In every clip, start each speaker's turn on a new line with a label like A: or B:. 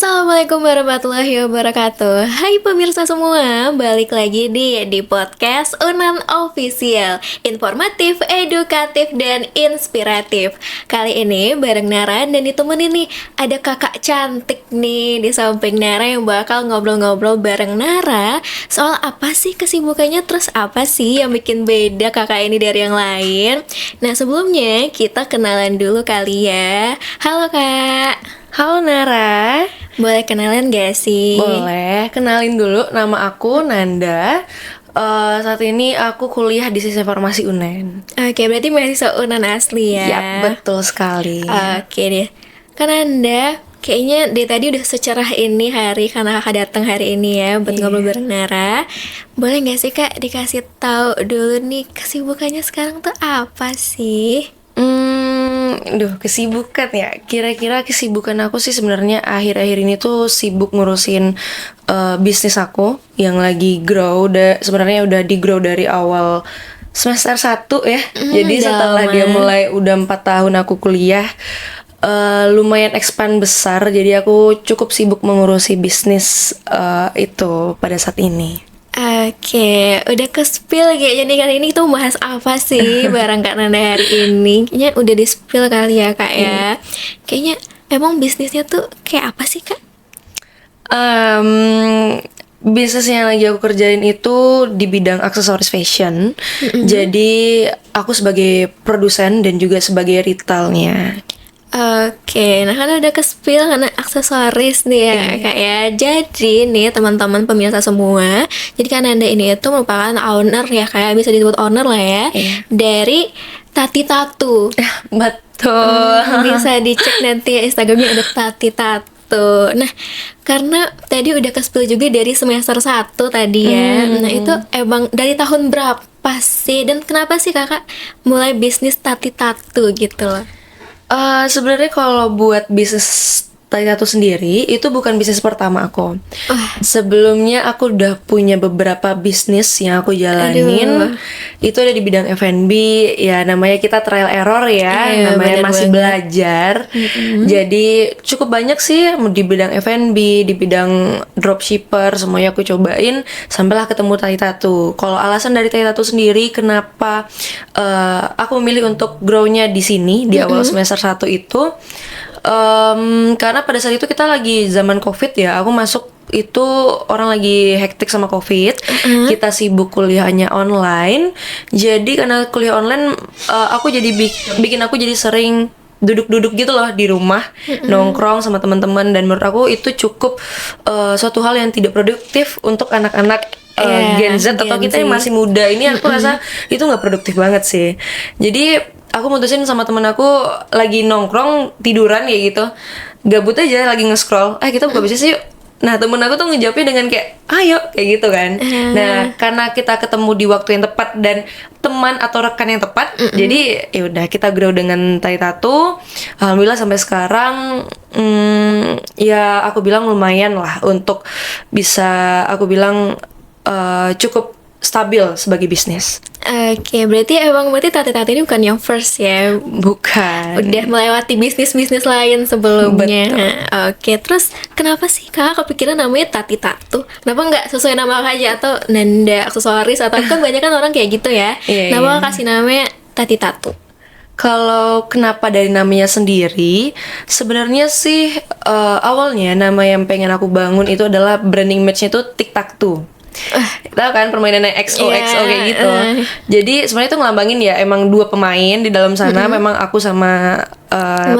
A: Assalamualaikum warahmatullahi wabarakatuh. Hai pemirsa semua, balik lagi di podcast Unan Official, informatif, edukatif, dan inspiratif. Kali ini bareng Nara dan ditemenin nih ada kakak cantik nih di samping Nara yang bakal ngobrol-ngobrol bareng Nara soal apa sih kesibukannya, terus apa sih yang bikin beda kakak ini dari yang lain. Nah sebelumnya kita kenalan dulu kali ya. Halo kak.
B: Halo Nara.
A: Boleh kenalan gak sih?
B: Boleh, kenalin dulu, nama aku Nanda. Saat ini aku kuliah di Sistem Informasi UNEN.
A: Oke, berarti mahasiswa UNAN asli ya?
B: Ya, betul sekali.
A: Oke deh. Kan Anda kayaknya dari tadi udah secerah ini hari karena kakak datang hari ini ya buat ngobrol bareng Nara. Boleh gak sih kak dikasih tahu dulu nih kesibukannya sekarang tuh apa sih?
B: Kesibukan ya. Kira-kira kesibukan aku sih sebenarnya akhir-akhir ini tuh sibuk ngurusin bisnis aku yang lagi grow. Sebenarnya udah di grow dari awal semester 1 ya. Jadi setelah dia mulai udah 4 tahun aku kuliah, lumayan expand besar. Jadi aku cukup sibuk mengurusi bisnis itu pada saat ini.
A: Oke, udah ke-spill kayaknya nih kali ini kita mau bahas apa sih bareng Kak Nanda hari ini. Kayaknya udah di-spill kali ya Kak ya. Kayaknya emang bisnisnya tuh kayak apa sih Kak?
B: Bisnis yang lagi aku kerjain itu di bidang aksesoris fashion. Jadi aku sebagai produsen dan juga sebagai retailnya.
A: Oke, nah kan udah ke-spill karena aksesoris nih ya Kak ya. Jadi nih teman-teman pemirsa semua, jadi kan Anda ini itu merupakan owner ya kayak bisa disebut owner lah ya dari Tati Tattoo.
B: Betul.
A: Bisa dicek nanti ya Instagramnya ada Tati Tattoo. Nah, karena tadi udah ke-spill juga dari semester 1 tadi ya. Nah, itu emang dari tahun berapa sih? Dan kenapa sih kakak mulai bisnis Tati Tattoo gitu loh?
B: Sebenarnya kalau buat bisnis Tati Tattoo sendiri itu bukan bisnis pertama aku. Sebelumnya aku udah punya beberapa bisnis yang aku jalanin. Itu ada di bidang F&B, ya namanya kita trial error ya, namanya masih belajar. Jadi cukup banyak sih di bidang F&B, di bidang dropshipper, semuanya aku cobain sampailah ketemu Tati Tattoo. Kalau alasan dari Tati Tattoo sendiri kenapa aku memilih untuk grow-nya di sini di awal semester 1 itu karena pada saat itu kita lagi zaman COVID ya. Aku masuk itu orang lagi hektik sama COVID. Kita sibuk kuliahnya online. Jadi karena kuliah online aku jadi bikin aku jadi sering duduk-duduk gitu loh di rumah, nongkrong sama teman-teman, dan menurut aku itu cukup suatu hal yang tidak produktif untuk anak-anak Gen Z atau kita yang masih muda ini. Aku rasa itu nggak produktif banget sih. Jadi aku mutusin sama temen aku lagi nongkrong tiduran kayak gitu, gabut aja lagi nge-scroll, kita buka bisnis yuk. Nah temen aku tuh ngejawabnya dengan kayak ayo kayak gitu kan. Nah karena kita ketemu di waktu yang tepat dan teman atau rekan yang tepat, jadi ya udah kita grow dengan Tati Tattoo. Alhamdulillah sampai sekarang ya aku bilang lumayan lah untuk bisa aku bilang cukup stabil sebagai bisnis.
A: Oke, berarti Tati Tattoo ini bukan yang first ya?
B: Bukan.
A: Udah melewati bisnis-bisnis lain sebelumnya. Oke, terus kenapa sih kakak kepikiran namanya Tati Tattoo? Kenapa nggak sesuai nama kakak aja atau Nanda aksesoris atau kan banyak kan orang kayak gitu ya? Kenapa kasih namanya Tati Tattoo?
B: Kalau kenapa dari namanya sendiri, sebenarnya sih awalnya nama yang pengen aku bangun itu adalah branding image-nya itu TikTok. Tahu kan permainannya XOXO kayak gitu. Jadi sebenarnya itu ngelambangin ya emang dua pemain di dalam sana. Memang aku sama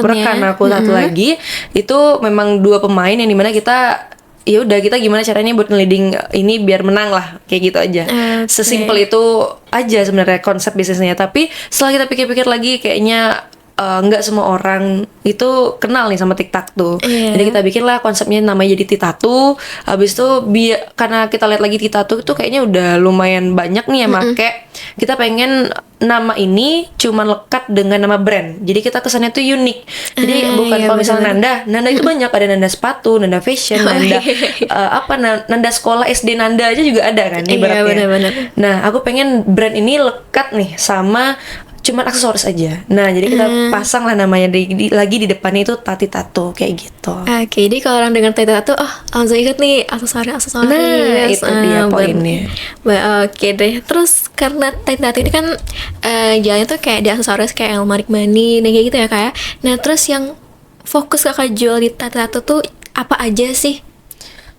B: rekan aku satu lagi itu memang dua pemain yang dimana kita ya udah kita gimana caranya buat ngeliding ini biar menang lah kayak gitu aja. Sesimpel itu aja sebenarnya konsep bisnisnya. Tapi setelah kita pikir-pikir lagi kayaknya nggak semua orang itu kenal nih sama TikTok tuh. Jadi kita bikinlah konsepnya namanya jadi Titattoo. Habis itu karena kita lihat lagi Titattoo itu kayaknya udah lumayan banyak nih yang make. Kita pengen nama ini cuman lekat dengan nama brand. Jadi kita kesannya tuh unik. Jadi bukan kalau misalnya Nanda itu banyak, ada Nanda sepatu, Nanda fashion, Nanda sekolah SD Nanda aja juga ada kan ibaratnya.
A: Bener-bener.
B: Nah, aku pengen brand ini lekat nih sama cuman aksesoris aja. Nah, jadi kita pasang lah namanya lagi di depannya itu Tati Tato kayak gitu.
A: Oke, jadi kalau orang dengar tato oh langsung inget nih aksesoris.
B: Nah, itu dia poinnya.
A: Oke deh. Terus karena tato ini kan jalannya tuh kayak di aksesoris kayak almarik money dan kayak gitu ya kayak. Nah, terus yang fokus kakak jual di tato tuh apa aja sih?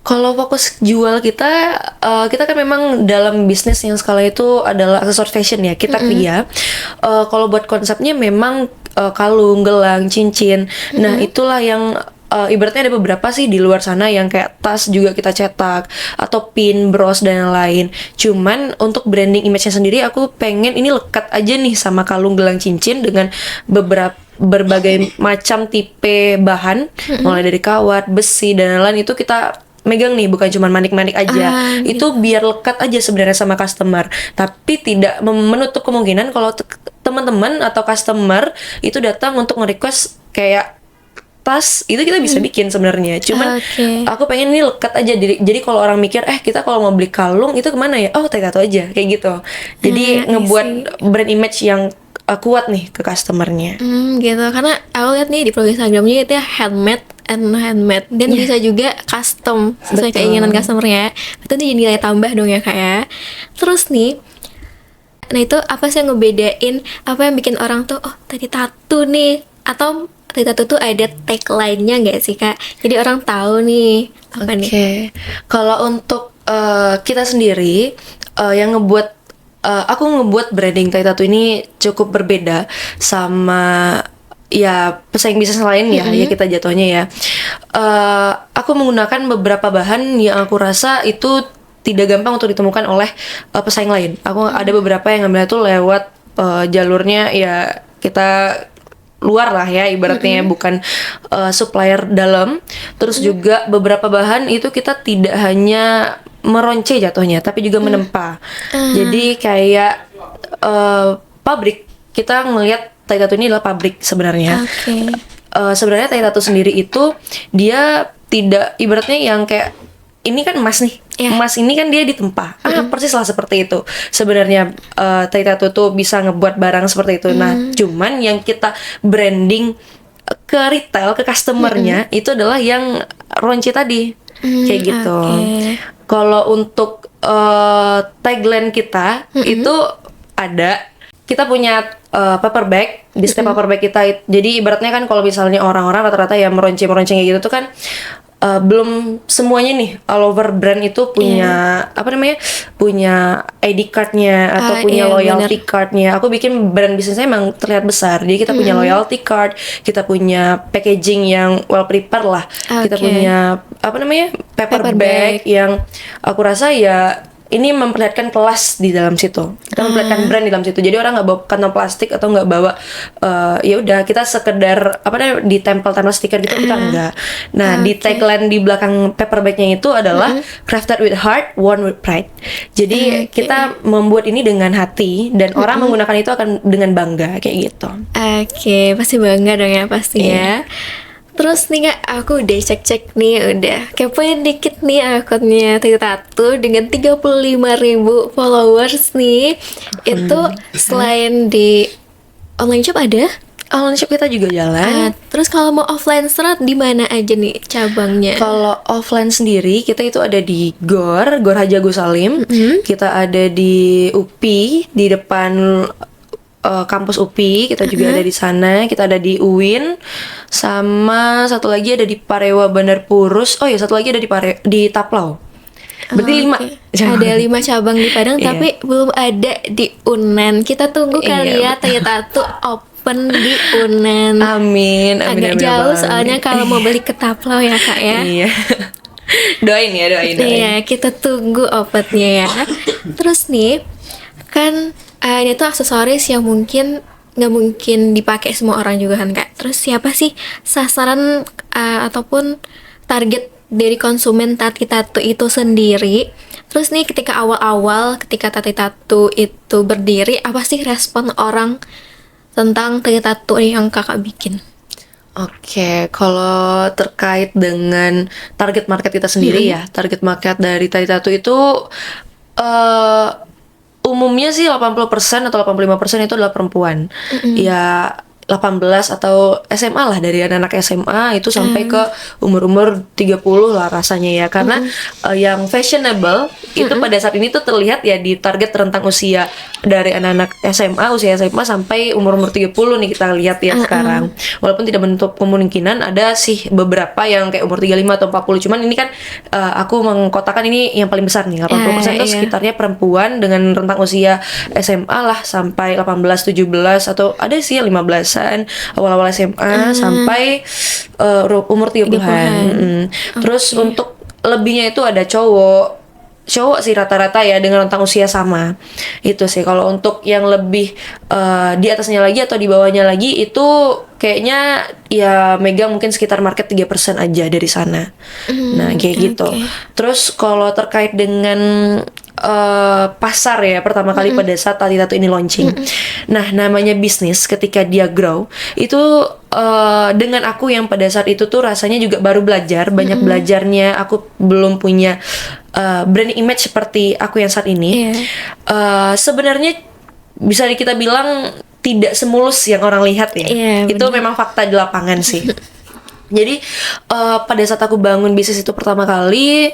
B: Kalau fokus jual kita kan memang dalam bisnis yang skala itu adalah aksesoris fashion ya. Kita Kria. Kalau buat konsepnya memang kalung, gelang, cincin. Nah, itulah yang ibaratnya ada beberapa sih di luar sana yang kayak tas juga kita cetak atau pin, bros dan lain-lain. Cuman untuk branding image-nya sendiri aku pengen ini lekat aja nih sama kalung, gelang, cincin dengan berbagai macam tipe bahan, mulai dari kawat, besi dan lain-lain itu kita megang nih, bukan cuma manik-manik aja. Itu biar lekat aja sebenarnya sama customer. Tapi tidak menutup kemungkinan kalau teman-teman atau customer itu datang untuk nge-request kayak tas, itu kita bisa bikin sebenarnya. Cuman aku pengen ini lekat aja. Jadi kalau orang mikir, kita kalau mau beli kalung itu kemana ya? Oh, tato aja, kayak gitu. Jadi ngebuat brand image yang kuat nih ke customernya.
A: Gitu. Karena aku lihat nih di profil Instagramnya itu ya handmade dan bisa juga custom sesuai keinginan customernya. Itu jadi nilai tambah dong ya kak ya. Terus nih, nah itu apa sih yang ngebedain, apa yang bikin orang tuh tadi tato nih, atau tadi tato tuh ada tagline-nya nggak sih kak? Jadi orang tahu nih apa nih.
B: Kalau untuk kita sendiri yang ngebuat aku ngebuat branding tato ini cukup berbeda sama ya pesaing bisnis lain ya kita jatuhnya ya. Aku menggunakan beberapa bahan yang aku rasa itu tidak gampang untuk ditemukan oleh pesaing lain. Aku ada beberapa yang ngambil itu lewat jalurnya ya kita luar lah ya ibaratnya, bukan supplier dalam. Terus juga beberapa bahan itu kita tidak hanya meronce jatuhnya, tapi juga menempa. Jadi kayak pabrik, kita ngelihat tato ini adalah pabrik sebenarnya. Sebenarnya tato sendiri itu dia tidak ibaratnya yang kayak ini kan emas nih, emas ini kan dia ditempa. Persis lah seperti itu. Sebenarnya tato tuh bisa ngebuat barang seperti itu. Nah, cuman yang kita branding ke retail, ke customernya itu adalah yang ronce tadi, kayak gitu. Kalau untuk tagline kita itu ada. Kita punya paper bag. Di setiap paper bag kita, jadi ibaratnya kan kalau misalnya orang-orang rata-rata ya meronce kayak gitu tuh kan belum semuanya nih all over brand itu punya apa namanya, punya ID cardnya atau punya loyalty cardnya. Aku bikin brand bisnisnya emang terlihat besar, jadi kita punya loyalty card, kita punya packaging yang well prepared lah, kita punya apa namanya paper bag yang aku rasa ya ini memperlihatkan kelas di dalam situ. Kita memperlihatkan brand di dalam situ. Jadi orang nggak bawa kantong plastik atau nggak bawa ya udah kita sekedar apa namanya ditempel stiker gitu, kita enggak. Nah, di tagline di belakang paper bagnya itu adalah crafted with heart, worn with pride. Jadi kita membuat ini dengan hati dan orang menggunakan itu akan dengan bangga kayak gitu.
A: Pasti bangga dong ya pastinya. Terus nih kak, aku udah cek-cek nih, udah kepoin dikit nih akunnya Tato dengan 35.000 followers nih. Itu selain di online shop ada?
B: Online shop kita juga jalan.
A: Terus kalau mau offline store di mana aja nih cabangnya?
B: Kalau offline sendiri kita itu ada di Gor Haji Agus Salim. Kita ada di UPI di depan kampus UPI, kita juga ada di sana. Kita ada di UIN, sama satu lagi ada di Parewa Bandar Purus. Oh ya, satu lagi ada di Taplau. Berarti 5.
A: Ada 5 cabang di Padang, tapi belum ada di Unan. Kita tunggu kali ya Tato open di Unan.
B: Amin.
A: Agak jauh soalnya kalau mau beli ke Taplau ya kak ya.
B: Iya. doain.
A: Iya, kita tunggu opennya ya. Terus nih kan ini tuh aksesoris yang mungkin nggak mungkin dipakai semua orang juga kan kak. Terus siapa sih sasaran ataupun target dari konsumen tato itu sendiri? Terus nih ketika awal-awal ketika tato itu berdiri, apa sih respon orang tentang tato yang kakak bikin?
B: Kalau terkait dengan target market kita sendiri ya, target market dari tato itu umumnya sih 80% atau 85% itu adalah perempuan. Ya 18 atau SMA lah, dari anak-anak SMA itu sampai ke umur-umur 30 lah rasanya ya. Karena yang fashionable itu pada saat ini tuh terlihat ya di target rentang usia dari anak-anak usia SMA sampai umur-umur 30 nih kita lihat ya sekarang. Walaupun tidak menutup kemungkinan ada sih beberapa yang kayak umur 35 atau 40, cuman ini kan aku mengkotakan ini yang paling besar nih. 80% itu sekitarnya perempuan dengan rentang usia SMA lah sampai 18, 17 atau ada sih yang 15 awal-awal SMA sampai umur 30-an. Terus untuk lebihnya itu ada cowok sih rata-rata ya dengan rentang usia sama. Itu sih. Kalau untuk yang lebih di atasnya lagi atau di bawahnya lagi itu kayaknya ya megang mungkin sekitar market 3% aja dari sana. Nah kayak gitu. Terus kalau terkait dengan pasar ya, pertama kali pada saat Tati Tattoo ini launching. Nah namanya bisnis ketika dia grow itu dengan aku yang pada saat itu tuh rasanya juga baru belajar, banyak belajarnya. Aku belum punya brand image seperti aku yang saat ini. Sebenarnya bisa kita bilang tidak semulus yang orang lihat ya. Itu memang fakta di lapangan sih. Jadi pada saat aku bangun bisnis itu pertama kali,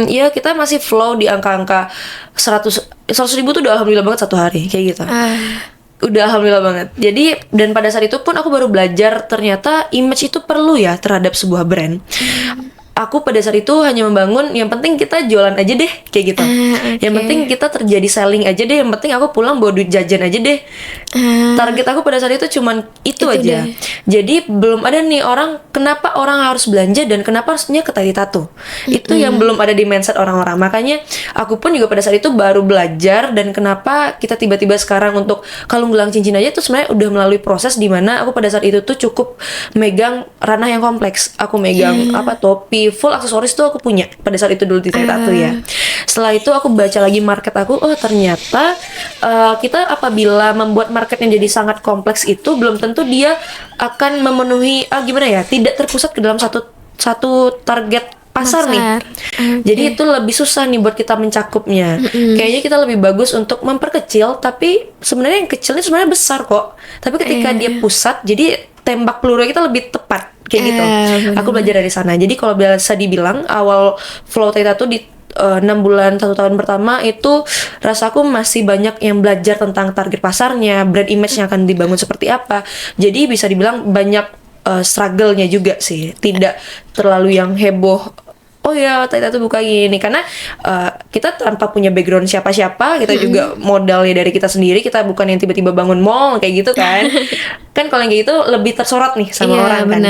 B: ya kita masih flow di angka-angka 100 ribu tuh udah alhamdulillah banget satu hari kayak gitu. Udah alhamdulillah banget. Jadi dan pada saat itu pun aku baru belajar ternyata image itu perlu ya terhadap sebuah brand. Aku pada saat itu hanya membangun yang penting kita jualan aja deh kayak gitu. Yang penting kita terjadi selling aja deh. Yang penting aku pulang bawa duit jajan aja deh. Target aku pada saat itu cuman itu aja. Jadi belum ada nih orang kenapa orang harus belanja dan kenapa harusnya ke Tati Tattoo. Itu yang belum ada di mindset orang-orang. Makanya aku pun juga pada saat itu baru belajar dan kenapa kita tiba-tiba sekarang untuk kalung gelang cincin aja tuh sebenarnya udah melalui proses di mana aku pada saat itu tuh cukup megang ranah yang kompleks. Aku megang topi, full aksesoris tuh aku punya pada saat itu dulu di Tati Tattoo ya. Setelah itu aku baca lagi market aku, oh ternyata kita apabila membuat market yang jadi sangat kompleks itu belum tentu dia akan memenuhi gimana ya, tidak terpusat ke dalam satu target pasar nih. Jadi itu lebih susah nih buat kita mencakupnya. Kayaknya kita lebih bagus untuk memperkecil, tapi sebenarnya yang kecilnya sebenarnya besar kok. Tapi ketika dia pusat, jadi tembak peluru kita lebih tepat kayak gitu. Aku belajar dari sana. Jadi kalau biasa dibilang awal flow Tati Tattoo di 6 bulan 1 tahun pertama itu rasaku masih banyak yang belajar tentang target pasarnya, brand image yang akan dibangun seperti apa. Jadi bisa dibilang banyak struggle-nya juga sih. Tidak terlalu yang heboh. Oh ya, Tati Tattoo buka gini karena kita tanpa punya background siapa-siapa, kita juga modalnya dari kita sendiri, kita bukan yang tiba-tiba bangun mall kayak gitu kan. Kan kalau yang kayak gitu lebih tersorot nih sama orang kan.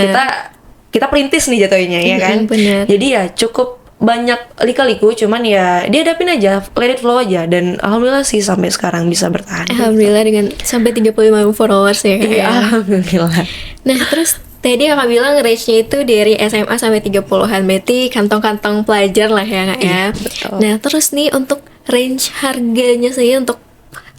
B: Kita perintis nih jatuhnya ya kan. Jadi ya cukup banyak lika-liku, cuman ya dihadapin aja, let it flow aja, dan alhamdulillah sih sampai sekarang bisa bertahan.
A: Alhamdulillah dengan sampai 35 followers ya Kak.
B: Iya, alhamdulillah.
A: Nah, terus tadi kakak bilang range-nya itu dari SMA sampai 30-an, berarti kantong-kantong pelajar lah ya Kak ya.
B: Betul.
A: Nah, terus nih untuk range harganya sih untuk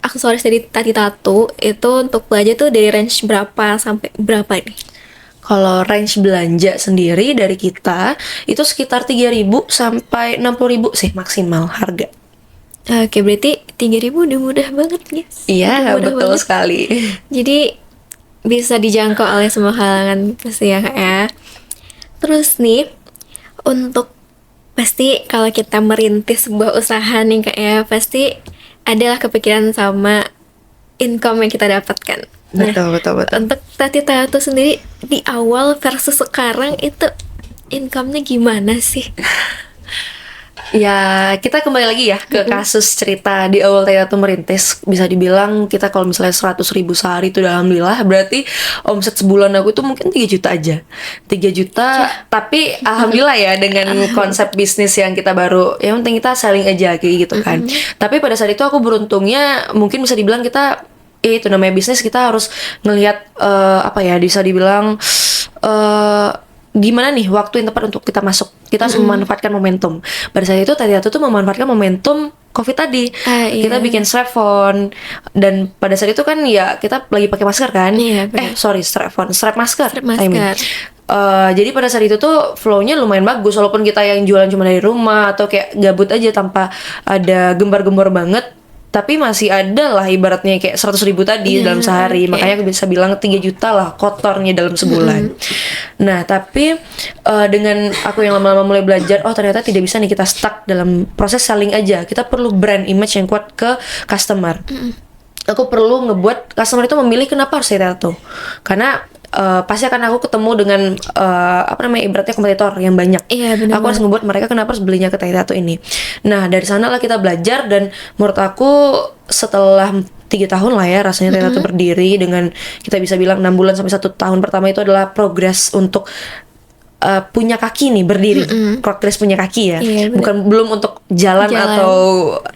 A: aksesoris dari Tati Tattoo itu untuk pelajar tuh dari range berapa sampai berapa nih?
B: Kalau range belanja sendiri dari kita itu sekitar 3.000 sampai 60.000 sih maksimal harga.
A: Oke, berarti 3.000 udah mudah banget guys.
B: Iya, betul banget sekali.
A: Jadi bisa dijangkau oleh semua kalangan pasti ya Kak ya. Terus nih untuk pasti kalau kita merintis sebuah usaha nih Kak ya, pasti adalah kepikiran sama income yang kita dapatkan.
B: Betul.
A: Untuk Tati Tattoo sendiri di awal versus sekarang itu income-nya gimana sih?
B: Ya kita kembali lagi ya ke kasus cerita di awal Tati Tattoo merintis. Bisa dibilang kita kalau misalnya 100.000 sehari itu udah alhamdulillah, berarti omset sebulan aku itu mungkin 3 juta aja, 3 juta. Tapi alhamdulillah ya dengan konsep bisnis yang kita baru, yang penting kita selling aja kayak gitu kan. Tapi pada saat itu aku beruntungnya mungkin bisa dibilang kita itu namanya bisnis, kita harus ngelihat bisa dibilang gimana nih waktu yang tepat untuk kita masuk. Kita harus memanfaatkan momentum. Pada saat itu Tati Tattoo tuh memanfaatkan momentum COVID tadi.
A: Iya.
B: Kita bikin strap phone, dan pada saat itu kan ya kita lagi pakai masker kan. Strap masker. Jadi pada saat itu tuh flow-nya lumayan bagus, walaupun kita yang jualan cuma dari rumah atau kayak gabut aja tanpa ada gembar-gembor banget. tapi masih ada lah ibaratnya kayak 100.000 tadi dalam sehari. Makanya aku bisa bilang 3 juta lah kotornya dalam sebulan. Nah tapi dengan aku yang lama-lama mulai belajar, oh ternyata tidak bisa nih kita stuck dalam proses selling aja. Kita perlu brand image yang kuat ke customer. Aku perlu ngebuat customer itu memilih kenapa harus saya tato. Karena pasti akan aku ketemu dengan ibaratnya kompetitor yang banyak.
A: Iya, benar.
B: Aku harus ngebuat mereka kenapa harus belinya ke Tai Tato ini. Nah dari sana lah kita belajar, dan menurut aku setelah 3 tahun lah ya rasanya Tai Tato berdiri, dengan kita bisa bilang 6 bulan sampai 1 tahun pertama itu adalah progres untuk punya kaki nih, berdiri. Progres punya kaki ya.
A: Iya,
B: belum untuk jalan atau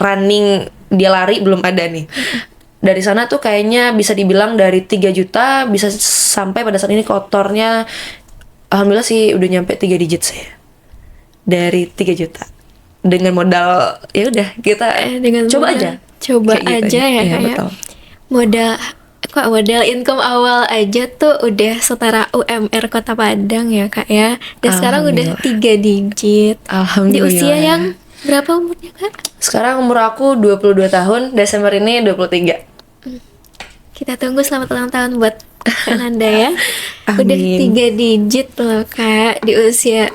B: running dia lari, belum ada nih. Dari sana tuh kayaknya bisa dibilang dari 3 juta bisa sampai pada saat ini kotornya alhamdulillah sih udah nyampe 3 digit sih. Dari 3 juta. Dengan modal ya udah kita
A: dengan
B: coba
A: modal,
B: aja.
A: Coba
B: Kayak
A: aja
B: gitu.
A: ya,
B: Iya,
A: kayak
B: betul.
A: modal income awal aja tuh udah setara UMR Kota Padang ya Kak ya. Dan sekarang udah 3 digit. Di
B: Alhamdulillah.
A: usia yang berapa umurnya Kak?
B: Sekarang umur aku 22 tahun, Desember ini 23.
A: Kita tunggu selamat ulang tahun buat Kak Nanda ya.
B: Amin.
A: Udah 3 digit loh Kak, di usia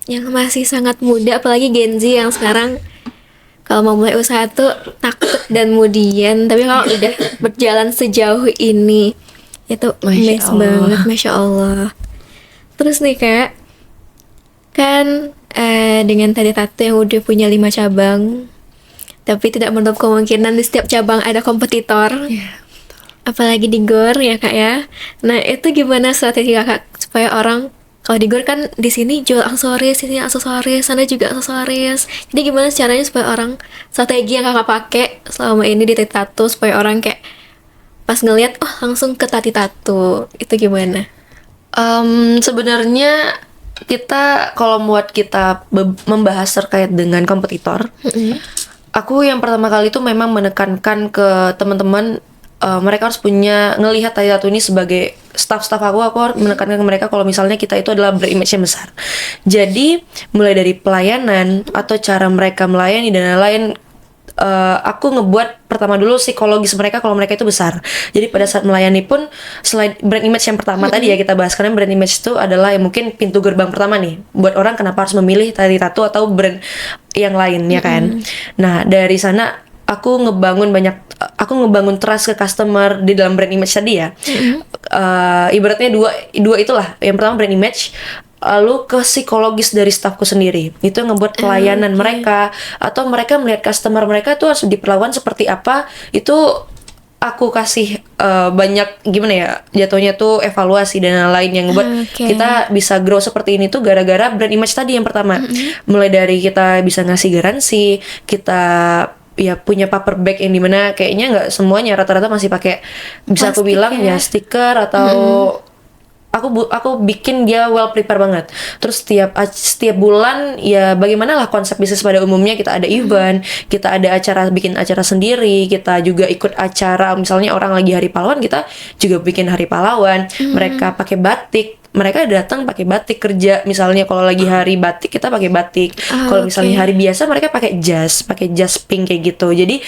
A: yang masih sangat muda, apalagi Gen Z yang sekarang kalau mau mulai usaha tuh takut dan mudian. Tapi kalau udah berjalan sejauh ini itu
B: Masya
A: amazed
B: Allah.
A: banget, Masya Allah. Terus nih Kak, kan dengan tadi tato yang udah punya 5 cabang, tapi tidak menutup kemungkinan di setiap cabang ada kompetitor. Apalagi di GOR ya Kak ya. Nah itu gimana strategi Kakak supaya orang, kalau di GOR kan di sini jual aksesoris, sini aksesoris, sana juga aksesoris. Jadi gimana caranya supaya orang, strategi yang Kakak pakai selama ini di Tati Tato supaya orang kayak pas ngelihat oh langsung ke Tati Tato, itu gimana?
B: Sebenarnya kita kalau buat kita membahas terkait dengan kompetitor, aku yang pertama kali itu memang menekankan ke teman-teman, mereka harus punya ngelihat Tai Tato ini sebagai staff aku harus menekankan ke mereka kalau misalnya kita itu adalah berimage yang besar. Jadi mulai dari pelayanan atau cara mereka melayani dan lain-lain, aku ngebuat pertama dulu psikologis mereka kalau mereka itu besar. Jadi pada saat melayani pun selain brand image yang pertama tadi ya kita bahas, karena brand image itu adalah yang mungkin pintu gerbang pertama nih buat orang kenapa harus memilih Tai Tato atau brand yang lain ya kan. Nah dari sana aku ngebangun trust ke customer di dalam brand image tadi ya. Ibaratnya dua itulah. Yang pertama brand image, lalu ke psikologis dari staffku sendiri. Itu yang ngebuat pelayanan mereka atau mereka melihat customer mereka tuh harus diperlakukan seperti apa. Itu aku kasih banyak gimana ya jatuhnya tuh evaluasi dan lain-lain yang buat kita bisa grow seperti ini tuh gara-gara brand image tadi yang pertama. Mulai dari kita bisa ngasih garansi, kita ya punya paper bag yang dimana kayaknya nggak semuanya, rata-rata masih pakai bisa aku bilang ya stiker atau aku bikin dia well prepare banget. Terus setiap bulan ya bagaimana lah konsep bisnis pada umumnya, kita ada event, kita ada bikin acara sendiri, kita juga ikut acara misalnya orang lagi Hari Pahlawan, kita juga bikin Hari Pahlawan. Mereka pakai batik, mereka datang pakai batik kerja. Misalnya kalau lagi hari batik kita pakai batik. Kalau misalnya hari biasa mereka pakai jas pink kayak gitu. Jadi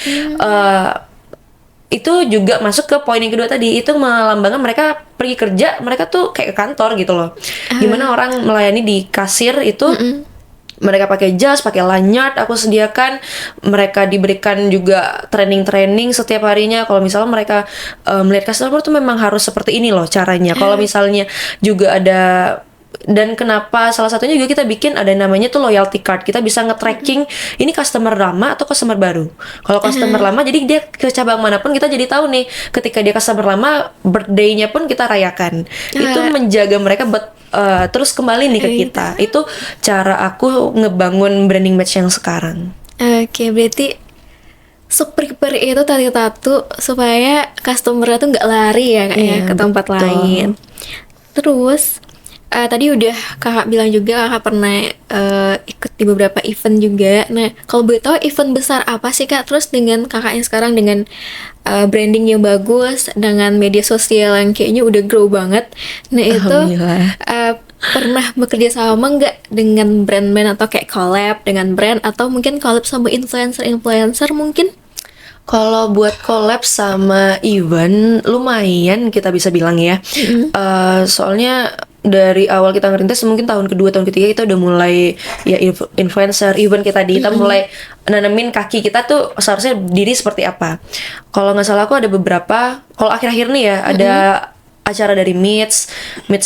B: itu juga masuk ke poin yang kedua tadi, itu melambangkan mereka pergi kerja, mereka tuh kayak ke kantor gitu loh. Gimana orang melayani di kasir itu, mereka pakai jas, pakai lanyard aku sediakan, mereka diberikan juga training setiap harinya. Kalau misalnya mereka melihat customer tuh memang harus seperti ini loh caranya. Kalau misalnya juga ada, dan kenapa salah satunya juga kita bikin ada namanya tuh loyalty card. Kita bisa nge-tracking ini customer lama atau customer baru. Kalau customer lama jadi dia ke cabang manapun kita jadi tahu nih, ketika dia customer lama birthday-nya pun kita rayakan. Itu menjaga mereka terus kembali nih ke kita. Itu cara aku ngebangun branding match yang sekarang.
A: Oke, berarti prepare itu Tati Tato supaya customer tuh nggak lari ya Kak ya ke tempat lain. Terus tadi udah kakak bilang juga kakak pernah ikut di beberapa event juga. Nah kalau boleh tahu event besar apa sih Kak? Terus dengan kakak yang sekarang dengan branding yang bagus, dengan media sosial yang kayaknya udah grow banget. Nah itu pernah bekerja sama nggak dengan brand-brand atau kayak collab dengan brand, atau mungkin collab sama influencer mungkin?
B: Kalau buat collab sama event lumayan kita bisa bilang ya. Soalnya dari awal kita ngerintis mungkin tahun kedua tahun ketiga kita udah mulai ya influencer event kita mulai nanemin kaki kita tuh seharusnya diri seperti apa. Kalau nggak salah aku ada beberapa, kalau akhir-akhir nih ya ada acara dari Meets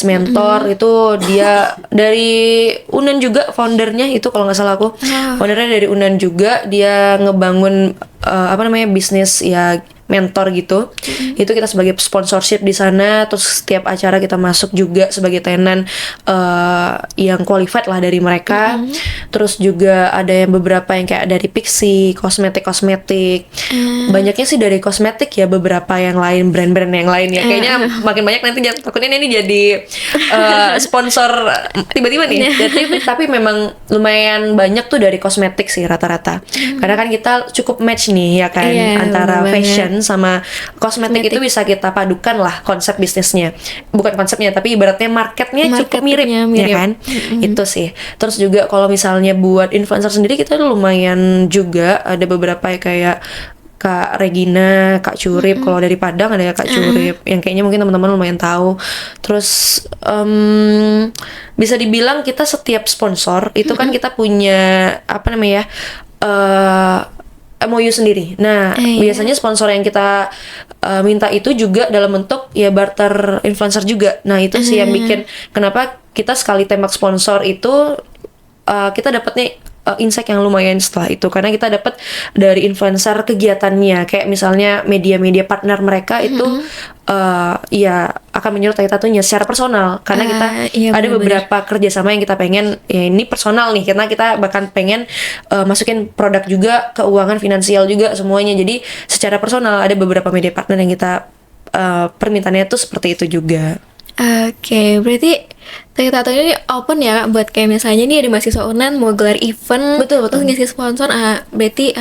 B: Mentor itu dia dari Unan juga foundernya itu kalau nggak salah aku foundernya dari Unan juga, dia ngebangun bisnis ya mentor gitu. Itu kita sebagai sponsorship di sana, terus setiap acara kita masuk juga sebagai tenan yang qualified lah dari mereka. Terus juga ada yang beberapa yang kayak dari Pixi, kosmetik. Banyaknya sih dari kosmetik ya, beberapa yang lain brand-brand yang lain ya. Kayaknya makin banyak nanti takutnya ini jadi sponsor tiba-tiba nih. Tapi memang lumayan banyak tuh dari kosmetik sih rata-rata. Karena kan kita cukup match nih ya kan antara fashion sama kosmetik itu bisa kita padukan lah konsep bisnisnya. Bukan konsepnya tapi ibaratnya marketnya cukup mirip ya kan. Itu sih. Terus juga kalau misalnya buat influencer sendiri kita lumayan juga ada beberapa kayak Kak Regina, Kak Curip. Kalau dari Padang ada Kak Curip yang kayaknya mungkin teman-teman lumayan tahu. Terus bisa dibilang kita setiap sponsor itu kan kita punya MOU sendiri. Nah, biasanya sponsor yang kita minta itu juga dalam bentuk ya barter influencer juga. Nah, itu sih yang bikin kenapa kita sekali tembak sponsor itu kita dapatnya insight yang lumayan setelah itu, karena kita dapat dari influencer kegiatannya, kayak misalnya media-media partner mereka itu ya akan menyuruh tatunya secara personal, karena kita ada beberapa kerjasama yang kita pengen ya ini personal nih, karena kita bahkan pengen masukin produk juga, keuangan finansial juga semuanya, jadi secara personal ada beberapa media partner yang kita permintaannya tuh seperti itu juga.
A: Oke, berarti tato ini open ya buat kayak misalnya nih ada mahasiswa UNAN mau gelar event,
B: betul.
A: Terus ngasih sponsor, berarti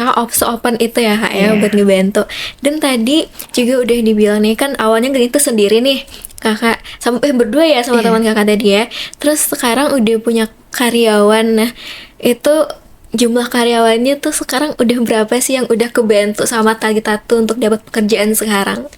A: open itu ya Kak ya buat ngebantu. Dan tadi juga udah dibilang nih kan awalnya itu sendiri nih kakak sampai berdua ya sama teman kakak tadi ya. Terus sekarang udah punya karyawan, nah itu jumlah karyawannya tuh sekarang udah berapa sih yang udah kebantu sama Tali Tato untuk dapat pekerjaan sekarang?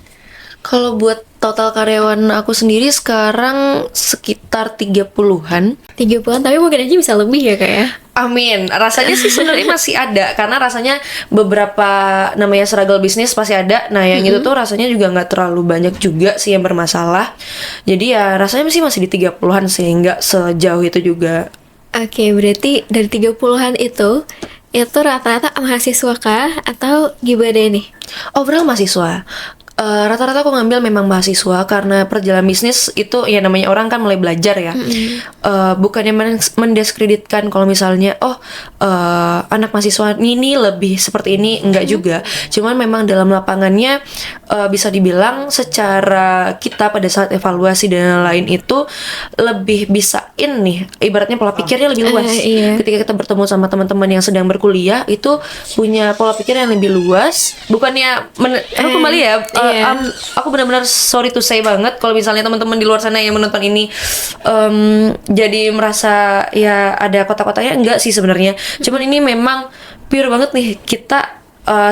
B: Kalau buat total karyawan aku sendiri sekarang sekitar 30-an.
A: 30-an, tapi mungkin aja bisa lebih ya Kak ya?
B: Amin. Rasanya sih sebenarnya masih ada, karena rasanya beberapa namanya struggle bisnis pasti ada. Nah yang itu tuh rasanya juga nggak terlalu banyak juga sih yang bermasalah. Jadi ya rasanya masih di 30-an sih, nggak sejauh itu juga.
A: Oke, berarti dari 30-an itu rata-rata mahasiswa kah atau gimana nih?
B: Overall mahasiswa. Rata-rata aku ngambil memang mahasiswa, karena perjalanan bisnis itu ya namanya orang kan mulai belajar ya. Bukannya mendiskreditkan kalau misalnya anak mahasiswa ini lebih seperti ini, enggak juga. Cuman memang dalam lapangannya bisa dibilang secara kita pada saat evaluasi dan lain itu lebih bisa nih, ibaratnya pola pikirnya lebih luas. Ketika kita bertemu sama teman-teman yang sedang berkuliah itu punya pola pikir yang lebih luas. Bukannya kembali ya. Aku benar-benar sorry to say banget kalau misalnya teman-teman di luar sana yang menonton ini jadi merasa ya ada kotak-kotaknya, enggak sih sebenarnya. Cuman ini memang pure banget nih kita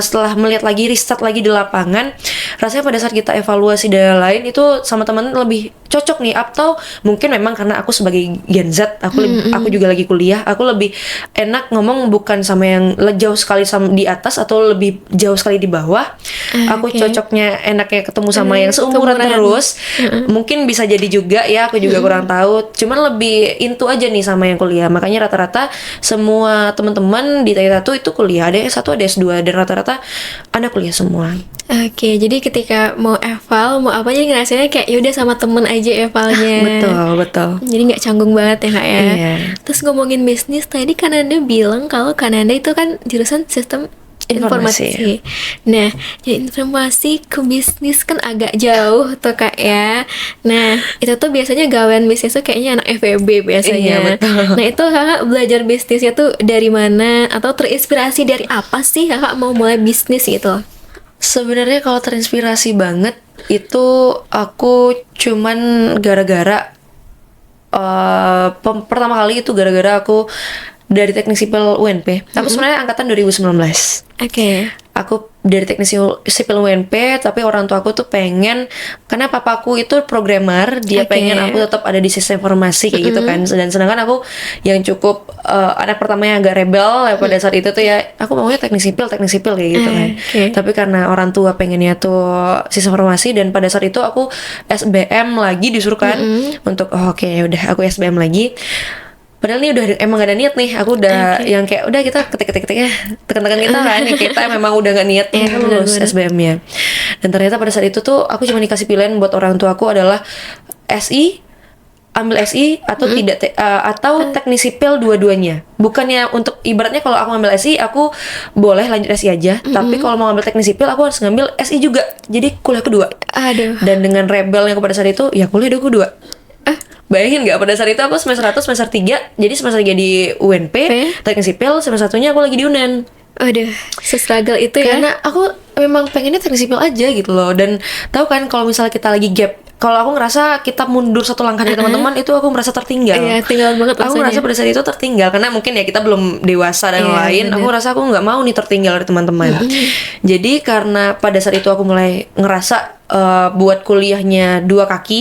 B: setelah melihat lagi, riset lagi di lapangan, rasanya pada saat kita evaluasi dan lain itu sama teman lebih cocok nih. Atau mungkin memang karena aku sebagai Gen Z, aku juga lagi kuliah, aku lebih enak ngomong bukan sama yang jauh sekali sama di atas atau lebih jauh sekali di bawah. Aku cocoknya enaknya ketemu sama yang seumuran terus. Mungkin bisa jadi juga ya, aku juga kurang tahu. Cuman lebih into aja nih sama yang kuliah. Makanya rata-rata semua teman-teman di Tato itu kuliah, ada S1, ada S2, dan rata-rata anak kuliah semua.
A: Oke, jadi ketika mau eval, mau apa, jadi ngerasanya kayak yaudah sama temen aja evalnya.
B: Betul.
A: Jadi nggak canggung banget ya Kak ya. Terus ngomongin bisnis, tadi Kananda bilang kalau Kananda itu kan jurusan sistem informasi. Nah, jadi informasi ke bisnis kan agak jauh tuh Kak ya. Nah, itu tuh biasanya gawean bisnis tuh kayaknya anak FEB biasanya.
B: Betul.
A: Nah, itu Kakak belajar bisnisnya tuh dari mana? Atau terinspirasi dari apa sih Kakak mau mulai bisnis gitu?
B: Sebenarnya kalau terinspirasi banget itu aku cuman gara-gara pertama kali itu gara-gara aku dari teknik sipil UNP. Aku sebenarnya angkatan 2019.
A: Oke.
B: aku dari teknik sipil UNP, tapi orang tua aku tuh pengen, karena papaku itu programmer, dia pengen aku tetap ada di sistem informasi kayak gitu kan. Dan sedangkan aku yang cukup anak pertamanya agak rebel ya pada saat itu tuh ya, aku maunya teknik sipil kayak gitu kan. Tapi karena orang tua pengennya tuh sistem informasi, dan pada saat itu aku SBM lagi disuruh kan untuk oke, udah aku SBM lagi. Padahal ini udah emang gak ada niat nih, aku udah yang kayak udah kita ketik-ketiknya tekan-tekan kita kan, ya kita memang udah gak niat lulus SBM-nya. Dan ternyata pada saat itu tuh aku cuma dikasih pilihan buat orang tua aku adalah SI, ambil SI atau tidak atau teknik sipil dua-duanya. Bukannya untuk ibaratnya kalau aku ngambil SI aku boleh lanjut SI aja, tapi kalau mau ngambil teknik sipil aku harus ngambil SI juga. Jadi kuliah kedua.
A: Aduh.
B: Dan dengan rebelnya aku pada saat itu ya kuliah kedua. Bayangin gak, pada saat itu aku semester 1, semester 3. Jadi semester 3 di UNP, teknik sipil, semester 1-nya aku lagi di UNEN.
A: Aduh, se-struggle itu ya.
B: Karena aku memang pengennya teknik sipil aja gitu loh. Dan tahu kan kalau misalnya kita lagi gap, kalau aku ngerasa kita mundur satu langkah dari teman-teman, itu aku merasa tertinggal.
A: Iya, tinggal banget rasanya.
B: Aku ngerasa pada saat itu tertinggal karena mungkin ya kita belum dewasa dan lain. Bener. Aku ngerasa aku nggak mau nih tertinggal dari teman-teman. Jadi karena pada saat itu aku mulai ngerasa buat kuliahnya 2 kaki,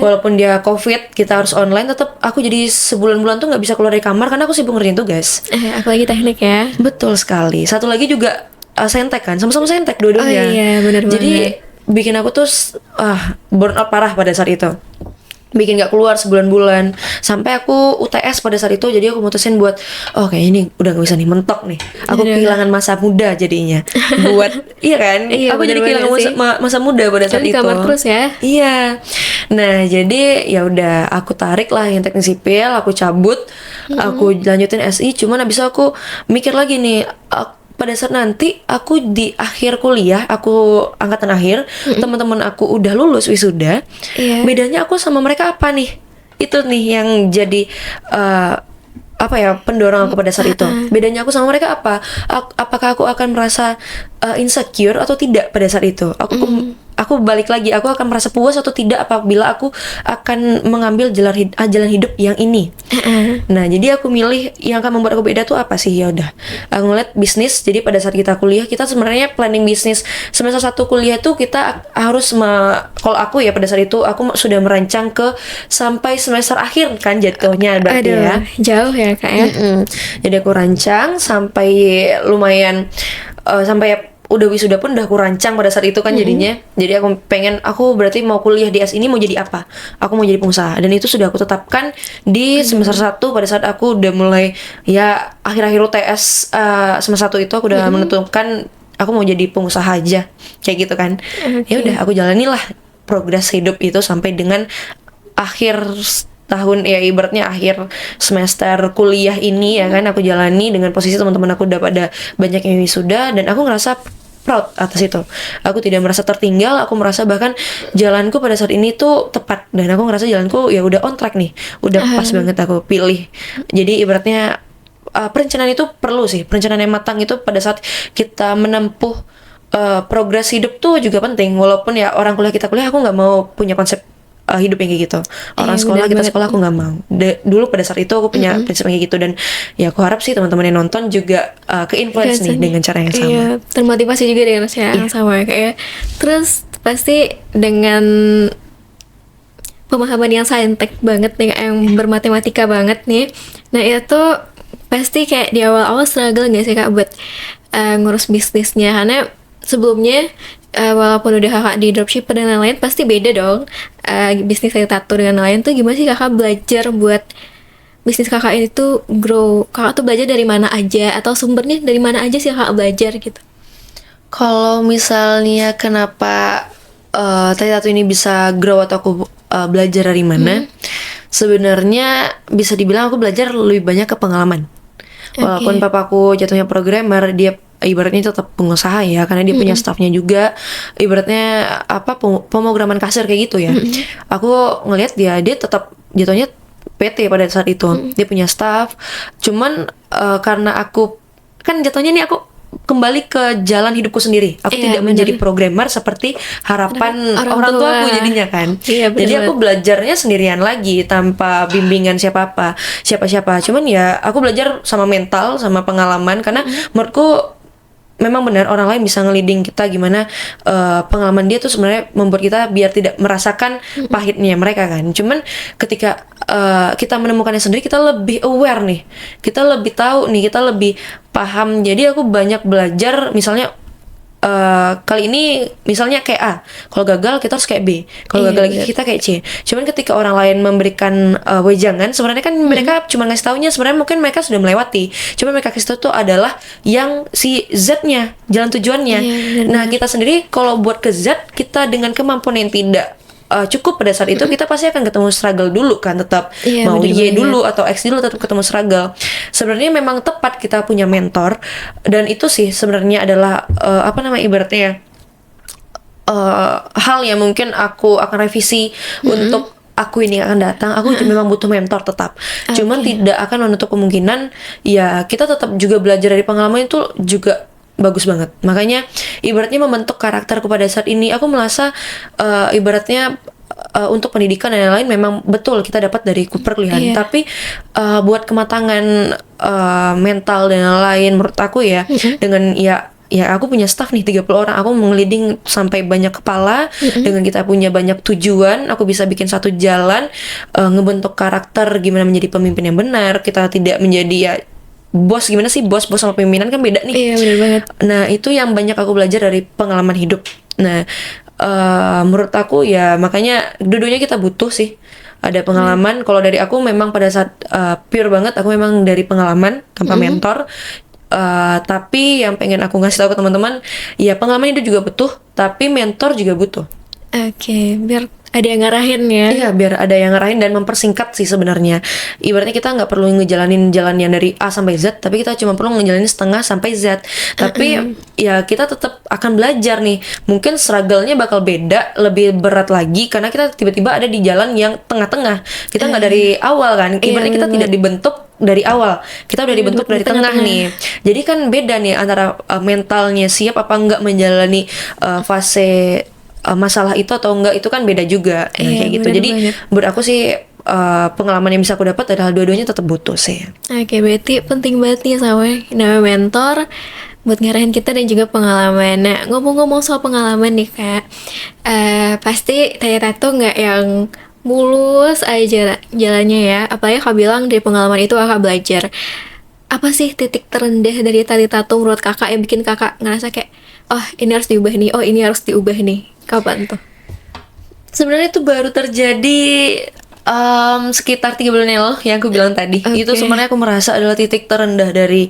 B: walaupun dia COVID, kita harus online, tetap aku jadi sebulan-bulan tuh nggak bisa keluar dari kamar karena aku sibuk ngerjain tugas.
A: Apalagi teknik ya.
B: Betul sekali. Satu lagi juga saintek kan, sama-sama saintek dua-duanya.
A: Oh iya, benar banget.
B: Jadi bikin aku tuh burnout parah pada saat itu, bikin gak keluar sebulan-bulan sampai aku UTS pada saat itu. Jadi aku mutusin buat kayak ini udah gak bisa nih, mentok nih, aku kehilangan masa muda jadinya buat iya kan, aku jadi kehilangan masa muda pada saat itu.
A: Kamar terus ya.
B: Iya. Nah jadi ya udah aku tarik lah yang teknik sipil, aku cabut, aku lanjutin SI. Cuman abis itu aku mikir lagi nih, pada saat nanti aku di akhir kuliah, aku angkatan akhir, teman-teman aku udah lulus wisuda, bedanya aku sama mereka apa nih? Itu nih yang jadi pendorong aku pada saat itu. Bedanya aku sama mereka apa? Apakah aku akan merasa insecure atau tidak pada saat itu? Aku balik lagi, aku akan merasa puas atau tidak apabila aku akan mengambil jalan hidup yang ini. Nah, jadi aku milih yang akan membuat aku beda tuh apa sih? Ya udah, aku ngeliat bisnis. Jadi pada saat kita kuliah, kita sebenarnya planning bisnis semester 1 kuliah tuh kita harus kalau aku ya pada saat itu aku sudah merancang ke sampai semester akhir kan jatuhnya berarti.
A: Aduh, ya. Jauh ya Kak ya.
B: Jadi aku rancang sampai lumayan sampai udah wisuda pun udah aku rancang pada saat itu kan jadinya. Jadi aku berarti mau kuliah di S ini mau jadi apa? Aku mau jadi pengusaha, dan itu sudah aku tetapkan di semester 1 pada saat aku udah mulai ya akhir-akhir UTS semester 1 itu aku udah menentukan aku mau jadi pengusaha aja kayak gitu kan. Ya udah aku jalanilah progres hidup itu sampai dengan akhir tahun ya, ibaratnya akhir semester kuliah ini ya kan, aku jalani dengan posisi teman-teman aku udah pada banyak yang wisuda, dan aku ngerasa proud atas itu. Aku tidak merasa tertinggal, aku merasa bahkan jalanku pada saat ini tuh tepat, dan aku ngerasa jalanku ya udah on track nih, udah pas banget aku pilih. Jadi ibaratnya perencanaan itu perlu sih, perencanaan yang matang itu pada saat kita menempuh progres hidup tuh juga penting. Walaupun ya orang kuliah kita kuliah, aku nggak mau punya konsep hidup yang kayak gitu. Orang sekolah kita sekolah, aku nggak mau. Dulu pada saat itu aku punya prinsip kayak gitu, dan ya aku harap sih teman-teman yang nonton juga ke-influence nih dengan cara yang sama.
A: Iya, termotivasi juga dengan cara yang sama kayak. Terus pasti dengan pemahaman yang saintek banget nih, yang bermatematika banget nih. Nah itu pasti kayak di awal-awal struggle nggak sih Kak buat ngurus bisnisnya? Karena sebelumnya walaupun udah kakak di dropshipper dan lain-lain, pasti beda dong bisnis dari tato dengan lain. Tuh gimana sih kakak belajar buat bisnis kakak ini tuh grow? Kakak tuh belajar dari mana aja, atau sumbernya dari mana aja sih kakak belajar gitu?
B: Kalau misalnya kenapa tato ini bisa grow atau aku belajar dari mana, sebenarnya bisa dibilang aku belajar lebih banyak ke pengalaman. Walaupun papaku jatuhnya programmer, dia ibaratnya tetap pengusaha ya, karena dia punya staffnya juga, ibaratnya pemrograman kasir kayak gitu ya. Aku ngelihat dia tetap jatuhnya PT pada saat itu. Dia punya staff. Cuman karena aku kan jatuhnya nih aku kembali ke jalan hidupku sendiri. Aku tidak menjadi programmer seperti harapan orang tua aku jadinya kan. Jadi aku belajarnya sendirian lagi tanpa bimbingan siapa-siapa. Cuman ya aku belajar sama mental, sama pengalaman, karena menurutku memang benar orang lain bisa ngeliding kita gimana pengalaman dia tuh sebenarnya membuat kita biar tidak merasakan pahitnya mereka kan. Cuman ketika kita menemukannya sendiri, kita lebih aware nih, kita lebih tahu nih, kita lebih paham. Jadi aku banyak belajar, misalnya kali ini misalnya kayak A, kalau gagal kita harus kayak B, kalau gagal lagi kita kayak C. Cuman ketika orang lain memberikan wejangan, sebenarnya kan mereka cuma ngasih taunya, sebenarnya mungkin mereka sudah melewati, cuma mereka kasih tahu tuh adalah yang si Z-nya, jalan tujuannya. Nah kita sendiri kalau buat ke Z, kita dengan kemampuan yang tidak cukup pada saat itu, kita pasti akan ketemu struggle dulu kan, tetap mau Y dulu atau X dulu, tetap ketemu struggle. Sebenarnya memang tepat kita punya mentor, dan itu sih sebenarnya adalah ibaratnya hal yang mungkin aku akan revisi untuk aku ini akan datang. Aku memang butuh mentor tetap, cuman tidak akan menutup kemungkinan ya kita tetap juga belajar dari pengalaman itu juga bagus banget. Makanya ibaratnya membentuk karakterku pada saat ini, aku merasa ibaratnya untuk pendidikan dan lain-lain memang betul kita dapat dari perkuliahan. Tapi buat kematangan mental dan lain-lain menurut aku ya, dengan ya aku punya staff nih 30 orang, aku mengeliding sampai banyak kepala, dengan kita punya banyak tujuan, aku bisa bikin satu jalan, ngebentuk karakter gimana menjadi pemimpin yang benar. Kita tidak menjadi ya bos, gimana sih bos sama pimpinan kan beda nih.
A: Iya benar banget.
B: Nah itu yang banyak aku belajar dari pengalaman hidup. Nah menurut aku ya makanya dua-duanya kita butuh sih. Ada pengalaman. Kalau dari aku memang pada saat pure banget, aku memang dari pengalaman tanpa mentor. Tapi yang pengen aku ngasih tahu ke teman-teman, ya pengalaman itu juga butuh, tapi mentor juga butuh.
A: Oke, biar ada yang ngarahin ya.
B: Iya, biar ada yang ngarahin dan mempersingkat sih sebenarnya. Ibaratnya kita nggak perlu ngejalanin jalan yang dari A sampai Z, tapi kita cuma perlu ngejalanin setengah sampai Z. Tapi ya kita tetap akan belajar nih. Mungkin struggle-nya bakal beda, lebih berat lagi karena kita tiba-tiba ada di jalan yang tengah-tengah. Kita nggak dari awal kan. Ibaratnya kita tidak dibentuk dari awal, kita udah dibentuk dari tengah nih. Jadi kan beda nih antara mentalnya siap apa enggak menjalani fase masalah itu atau enggak, itu kan beda juga. Nah, kayak gitu. Jadi menurut aku sih pengalaman yang bisa aku dapat adalah dua-duanya tetap butuh sih.
A: Oke, berarti penting banget nih sama namanya mentor buat ngarahin kita dan juga pengalaman. Nah, ngomong-ngomong soal pengalaman nih Kak, pasti tato nggak yang mulus aja jalannya ya. Apalagi Kak bilang dari pengalaman itu Kakak belajar. Apa sih titik terendah dari tali tato menurut Kakak yang bikin Kakak ngerasa kayak, oh ini harus diubah nih, oh ini harus diubah nih? Kapan tuh?
B: Sebenarnya itu baru terjadi sekitar 3 bulan yang lalu yang aku bilang tadi. Itu sebenarnya aku merasa adalah titik terendah dari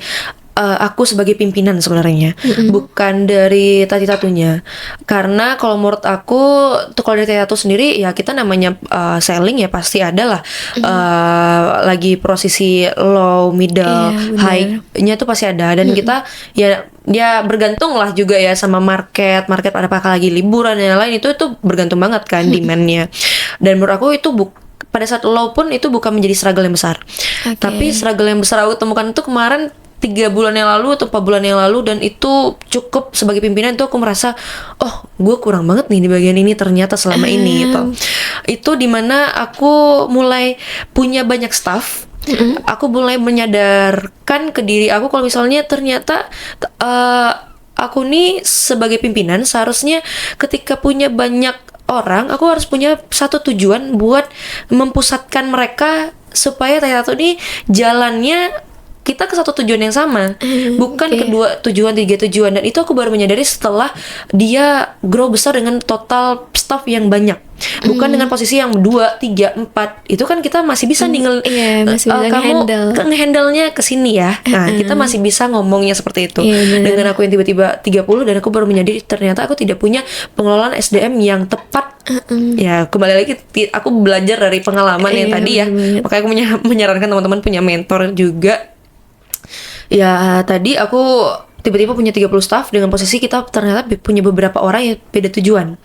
B: aku sebagai pimpinan sebenarnya, bukan dari tatunya. Karena kalau menurut aku tuh, kalau dari tato sendiri ya kita namanya selling ya pasti ada lah lagi posisi low, middle, high-nya tuh pasti ada, dan kita ya bergantung lah juga ya sama market pada apakah lagi liburan dan lain, itu bergantung banget kan demand-nya. Dan menurut aku itu pada saat low pun itu bukan menjadi struggle yang besar. Tapi struggle yang besar aku temukan itu kemarin 3 bulan yang lalu atau 4 bulan yang lalu, dan itu cukup sebagai pimpinan itu aku merasa, oh gue kurang banget nih di bagian ini ternyata selama ini gitu. Itu dimana aku mulai punya banyak staff. Aku mulai menyadarkan ke diri aku kalau misalnya ternyata aku nih sebagai pimpinan seharusnya ketika punya banyak orang, aku harus punya satu tujuan buat mempusatkan mereka supaya tato ini jalannya kita ke satu tujuan yang sama, bukan kedua tujuan, 3 tujuan. Dan itu aku baru menyadari setelah dia grow besar dengan total staff yang banyak, bukan dengan posisi yang 2, 3, 4. Itu kan kita masih bisa kamu nge-handle-nya ke sini ya. Nah, kita masih bisa ngomongnya seperti itu. Dengan aku yang tiba-tiba 30, dan aku baru menyadari ternyata aku tidak punya pengelolaan SDM yang tepat. Ya, kembali lagi aku belajar dari pengalaman yang tadi ya. Makanya aku menyarankan teman-teman punya mentor juga. Ya tadi aku tiba-tiba punya 30 staff dengan posisi kita ternyata punya beberapa orang yang beda tujuan.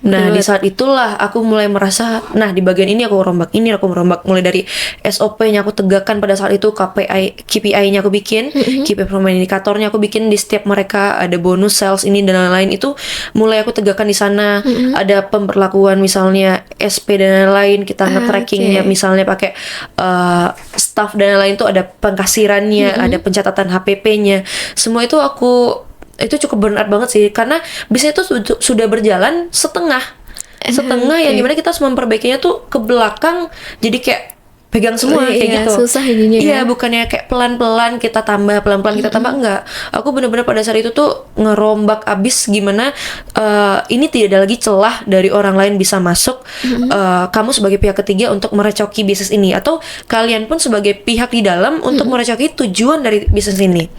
B: Nah di saat itulah aku mulai merasa, nah di bagian ini aku rombak ini, aku merombak mulai dari SOP-nya aku tegakkan pada saat itu, KPI-nya aku bikin, Key Performance Indicator-nya aku bikin di setiap mereka, ada bonus sales ini dan lain-lain, itu mulai aku tegakkan di sana. Ada pemberlakuan misalnya SP dan lain-lain, kita nge-trackingnya misalnya pakai staff dan lain-lain, itu ada pengkasirannya, ada pencatatan HPP-nya, semua itu aku itu cukup burn out banget sih, karena bisnis itu sudah berjalan setengah yang dimana kita harus memperbaikinya tuh ke belakang, jadi kayak pegang semua kayak gitu.
A: Susah jadinya.
B: Iya, bukannya kayak pelan-pelan kita tambah, enggak. Aku benar-benar pada saat itu tuh ngerombak abis gimana ini tidak ada lagi celah dari orang lain bisa masuk, kamu sebagai pihak ketiga untuk merecoki bisnis ini, atau kalian pun sebagai pihak di dalam untuk merecoki tujuan dari bisnis ini.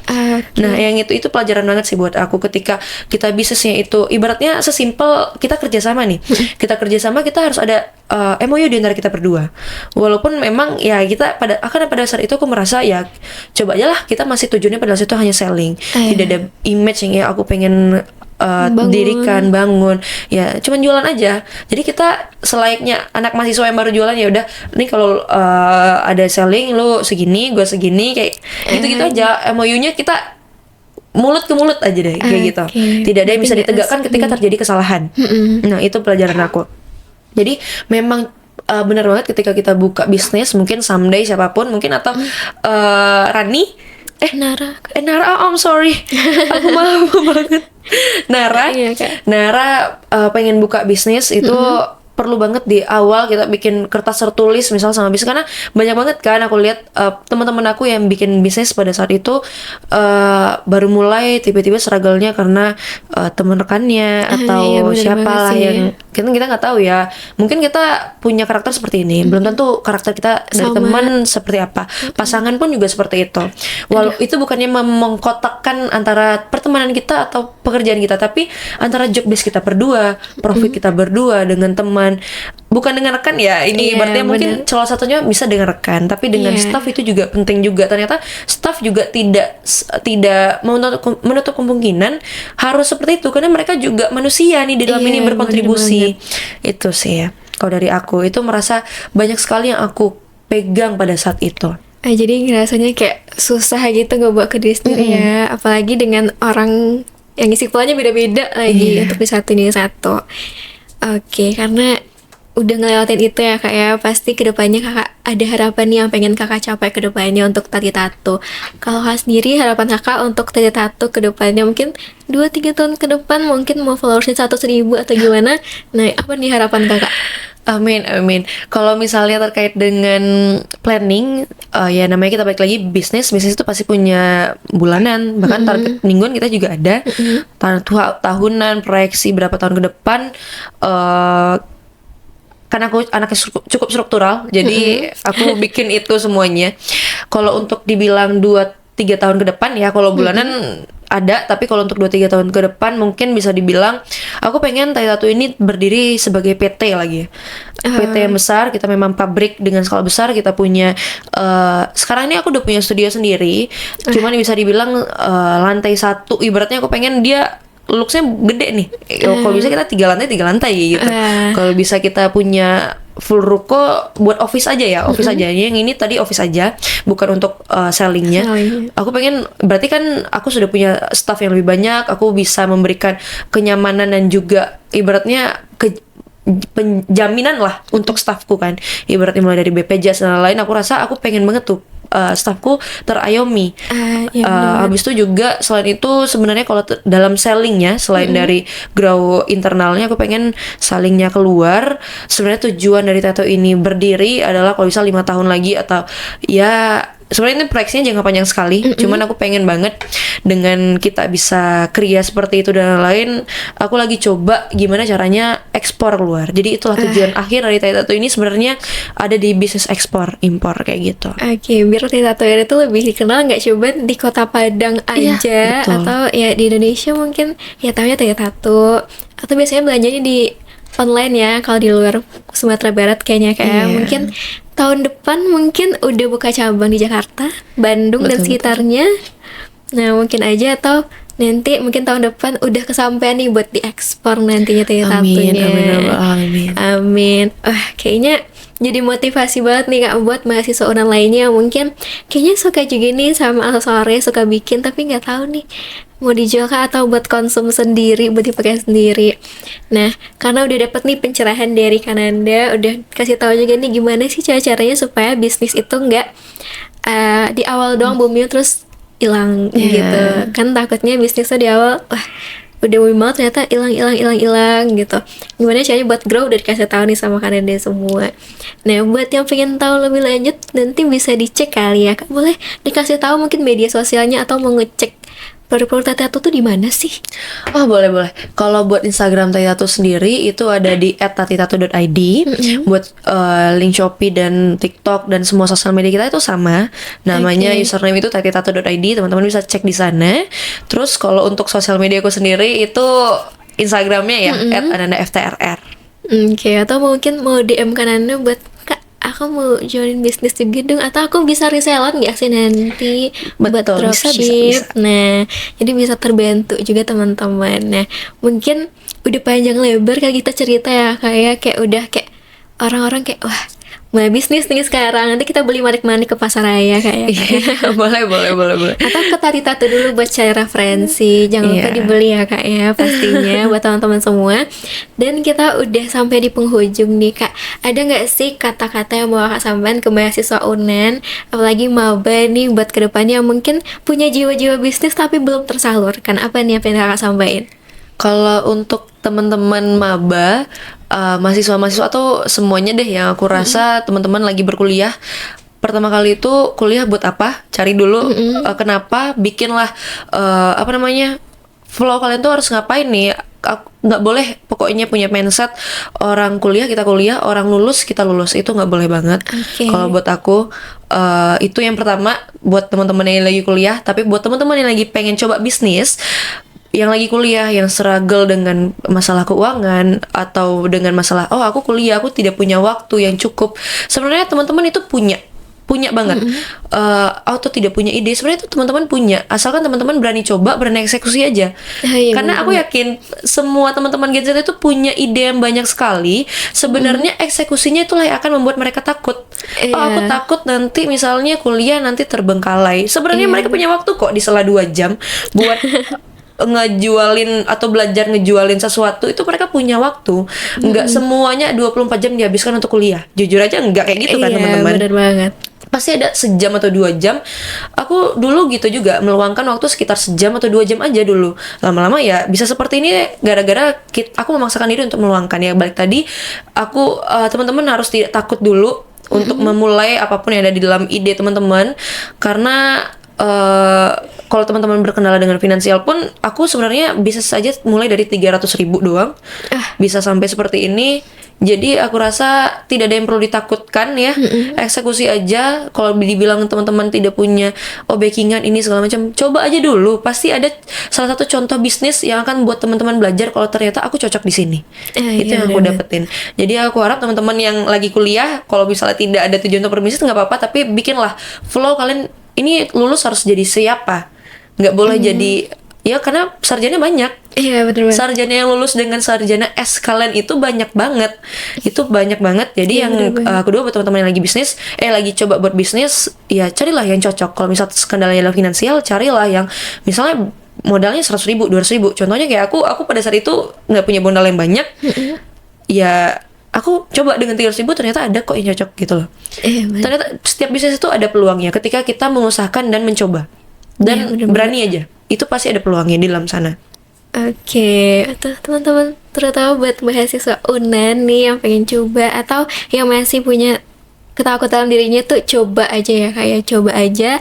B: Nah, yang itu pelajaran banget sih buat aku, ketika kita bisnisnya itu ibaratnya sesimpel kita kerjasama nih. Kita kerjasama, kita harus ada MOU di antara kita berdua. Walaupun memang ya kita pada saat itu aku merasa ya coba aja lah, kita masih tujuannya pada saat itu hanya selling. Tidak ada image yang ya aku pengen dirikan, bangun, ya cuman jualan aja. Jadi kita selayaknya anak mahasiswa yang baru jualan, ya udah nih kalau ada selling lu segini, gue segini, kayak gitu-gitu aja. MOU-nya kita mulut ke mulut aja deh, kayak gitu. Tidak ada yang bisa ditegakkan ketika terjadi kesalahan. Nah, itu pelajaran aku. Jadi memang benar banget ketika kita buka bisnis, mungkin someday siapapun mungkin, atau Rani
A: Nara,
B: I'm sorry, aku malu banget. Nara pengen buka bisnis itu perlu banget di awal kita bikin kertas tertulis misal sama bisnis, karena banyak banget kan aku lihat teman-teman aku yang bikin bisnis pada saat itu baru mulai tiba-tiba struggle-nya karena teman rekannya atau siapa lah yang kita nggak tahu ya, mungkin kita punya karakter seperti ini, belum tentu karakter kita dari teman seperti apa, pasangan pun juga seperti itu. Walau itu bukannya mengkotakkan antara pertemanan kita atau pekerjaan kita, tapi antara job desk kita berdua, profit kita berdua dengan teman, bukan dengan rekan ya, ini ibaratnya mungkin salah satunya bisa dengan rekan, tapi dengan staff itu juga penting juga. Ternyata staff juga tidak menutup kemungkinan harus seperti itu, karena mereka juga manusia nih di dalam ini berkontribusi. Itu sih ya, kalau dari aku itu merasa banyak sekali yang aku pegang pada saat itu.
A: Jadi ngerasanya kayak susah gitu ngebawa ke diri sendiri ya, apalagi dengan orang yang isi kepalanya beda-beda lagi untuk di satu. Oke, karena udah ngelewatin itu ya kak ya, pasti kedepannya kakak ada harapan nih yang pengen kakak capai kedepannya untuk Tati Tato. Kalau kakak sendiri, harapan kakak untuk Tati Tato kedepannya mungkin 2-3 tahun ke depan, mungkin mau followersnya 100.000 atau gimana? Nah, apa nih harapan kakak?
B: Amin. Kalau misalnya terkait dengan planning, ya namanya kita balik lagi bisnis itu pasti punya bulanan, bahkan target mingguan kita juga ada, tahunan, proyeksi berapa tahun ke depan. Karena aku anaknya cukup struktural, jadi aku bikin itu semuanya. Kalau untuk dibilang 2-3 tahun ke depan ya, kalau bulanan ada, tapi kalau untuk 2-3 tahun ke depan mungkin bisa dibilang aku pengen Tati Tato ini berdiri sebagai PT lagi. PT yang besar, kita memang pabrik dengan skala besar, kita punya sekarang ini aku udah punya studio sendiri, cuman bisa dibilang lantai 1, ibaratnya aku pengen dia looks-nya gede nih. Kalau bisa kita 3 lantai gitu. Kalau bisa kita punya full ruko buat office aja ya, office aja. Yang ini tadi office aja, bukan untuk sellingnya. Aku pengen, berarti kan aku sudah punya staff yang lebih banyak, aku bisa memberikan kenyamanan dan juga ibaratnya penjaminan lah untuk staffku kan. Ibaratnya mulai dari BPJS dan lain-lain, aku rasa aku pengen banget tuh staffku terayomi. Habis itu juga selain itu sebenarnya kalau dalam sellingnya, selain dari grow internalnya, aku pengen sellingnya keluar. Sebenarnya tujuan dari Tato ini berdiri adalah kalau bisa 5 tahun lagi, atau ya sebenarnya ini proyeksinya jangka panjang sekali. Cuman aku pengen banget dengan kita bisa kriya seperti itu dan lain, aku lagi coba gimana caranya ekspor keluar. Jadi itulah tujuan akhir dari Tato ini sebenarnya ada di bisnis ekspor impor kayak gitu.
A: Oke, biar Tato itu lebih dikenal nggak coba di Kota Padang aja, atau ya di Indonesia mungkin ya tahunya Tato, atau biasanya belanjanya di online ya kalau di luar Sumatera Barat kayaknya mungkin tahun depan mungkin udah buka cabang di Jakarta, Bandung dan sekitarnya. Nah, mungkin aja, atau nanti mungkin tahun depan udah kesampaian nih buat diekspor nantinya Tatonya. Amin. Kayaknya jadi motivasi banget nih kak buat mahasiswa UNAN lainnya, mungkin kayaknya suka juga nih sama aksesoris, suka bikin tapi nggak tahu nih mau dijual kah atau buat konsum sendiri, buat dipakai sendiri. Nah, karena udah dapet nih pencerahan dari Kananda, udah kasih tahu juga nih gimana sih cara-caranya supaya bisnis itu nggak di awal doang booming terus hilang
B: Iya.
A: gitu. Kan takutnya bisnisnya di awal wah udah mau banget ternyata hilang gitu. Gimana caranya buat grow, udah dikasih tahu nih sama kalian deh semua. Nah buat yang pengen tahu lebih lanjut nanti bisa dicek kali ya Kak, boleh dikasih tahu mungkin media sosialnya atau mau ngecek produk-produk Tati Tato tuh di mana sih?
B: Oh boleh. Kalau buat Instagram Tati Tato sendiri itu ada di @tatitato.id. Buat link Shopee dan TikTok dan semua sosial media kita itu sama. Namanya
A: Oke.
B: username itu tatitato.id. Teman-teman bisa cek di sana. Terus kalau untuk sosial media aku sendiri itu Instagramnya ya @anandaftrr.
A: Oke, atau mungkin mau DM kanannya buat Kak, aku mau join bisnis juga dong, atau aku bisa reseller nggak sih nanti buat
B: Betul, bisa.
A: dropship. Nah, jadi bisa terbantu juga teman-teman. Nah, mungkin udah panjang lebar kayak kita cerita ya, kayak udah kayak orang-orang kayak wah mulai bisnis nih sekarang, nanti kita beli manik-manik ke pasar raya kayak.
B: boleh.
A: Atau ke Tati Tato dulu buat cari referensi. Jangan lupa
B: Iya.
A: dibeli ya Kak ya, pastinya buat teman-teman semua. Dan kita udah sampai di penghujung nih Kak. Ada nggak sih kata-kata yang mau Kakak sampaikan ke mahasiswa UNEN, apalagi maba nih buat kedepannya yang mungkin punya jiwa-jiwa bisnis tapi belum tersalurkan? Apa nih yang pengen Kakak sampaikan?
B: Kalau untuk teman-teman maba, mahasiswa-mahasiswa atau semuanya deh yang aku rasa teman-teman lagi berkuliah, pertama kali itu kuliah buat apa? Cari dulu kenapa, bikinlah apa namanya? Flow kalian tuh harus ngapain nih? Nggak boleh pokoknya punya mindset orang kuliah kita kuliah, orang lulus kita lulus, itu nggak boleh banget.
A: Oke.
B: Kalau buat aku itu yang pertama buat teman-teman yang lagi kuliah, tapi buat teman-teman yang lagi pengen coba bisnis, yang lagi kuliah, yang struggle dengan masalah keuangan atau dengan masalah aku kuliah aku tidak punya waktu yang cukup. Sebenarnya teman-teman itu punya banget. Atau tidak punya ide, sebenarnya itu teman-teman punya, asalkan teman-teman berani coba, berani eksekusi aja.
A: Iya,
B: Karena aku
A: bener.
B: yakin semua teman-teman Gen Z itu punya ide yang banyak sekali. Sebenarnya eksekusinya itulah yang akan membuat mereka takut.
A: Iya.
B: Aku takut nanti misalnya kuliah nanti terbengkalai. Sebenarnya mereka punya waktu kok di sela 2 jam buat ngejualin atau belajar ngejualin sesuatu, itu mereka punya waktu. Enggak semuanya 24 jam dihabiskan untuk kuliah. Jujur aja enggak kayak gitu kan
A: Iya,
B: teman-teman.
A: bener banget.
B: Pasti ada sejam atau 2 jam. Aku dulu gitu juga meluangkan waktu sekitar sejam atau 2 jam aja dulu. Lama-lama ya bisa seperti ini gara-gara aku memaksakan diri untuk meluangkan. Ya balik tadi aku teman-teman harus tidak takut dulu untuk memulai apapun yang ada di dalam ide teman-teman. Karena kalau teman-teman berkendala dengan finansial pun, aku sebenarnya bisa saja mulai dari 300.000 doang bisa sampai seperti ini. Jadi aku rasa tidak ada yang perlu ditakutkan ya. Eksekusi aja. Kalau dibilang teman-teman tidak punya backingan ini segala macam, coba aja dulu. Pasti ada salah satu contoh bisnis yang akan buat teman-teman belajar kalau ternyata aku cocok di sini. Itu
A: Iya,
B: yang aku
A: bener-bener.
B: dapetin. Jadi aku harap teman-teman yang lagi kuliah, kalau misalnya tidak ada tujuan untuk berbisnis nggak apa-apa, tapi bikinlah flow kalian. Ini lulus harus jadi siapa? Nggak boleh jadi ya, karena sarjana banyak.
A: Iya, bener banget.
B: Sarjana yang lulus dengan sarjana S kalian itu banyak banget. Itu banyak banget. Jadi
A: Iya,
B: yang
A: bener banget.
B: kedua buat teman-teman yang lagi bisnis, lagi coba buat bisnis, ya carilah yang cocok. Kalau misal kendalanya adalah finansial, carilah yang misalnya modalnya 100.000, 200.000. Contohnya kayak aku pada saat itu nggak punya modal yang banyak. Ya aku coba dengan 300.000, ternyata ada kok yang cocok gitu loh.
A: Iya, bener.
B: Ternyata setiap bisnis itu ada peluangnya ketika kita mengusahakan dan mencoba dan
A: Iya, bener-bener.
B: berani aja. Itu pasti ada peluangnya di dalam sana.
A: Oke, tuh teman-teman, terutama buat mahasiswa UNEN nih yang pengen coba atau yang masih punya ketakutan dalam dirinya tuh coba aja ya, kayak coba aja.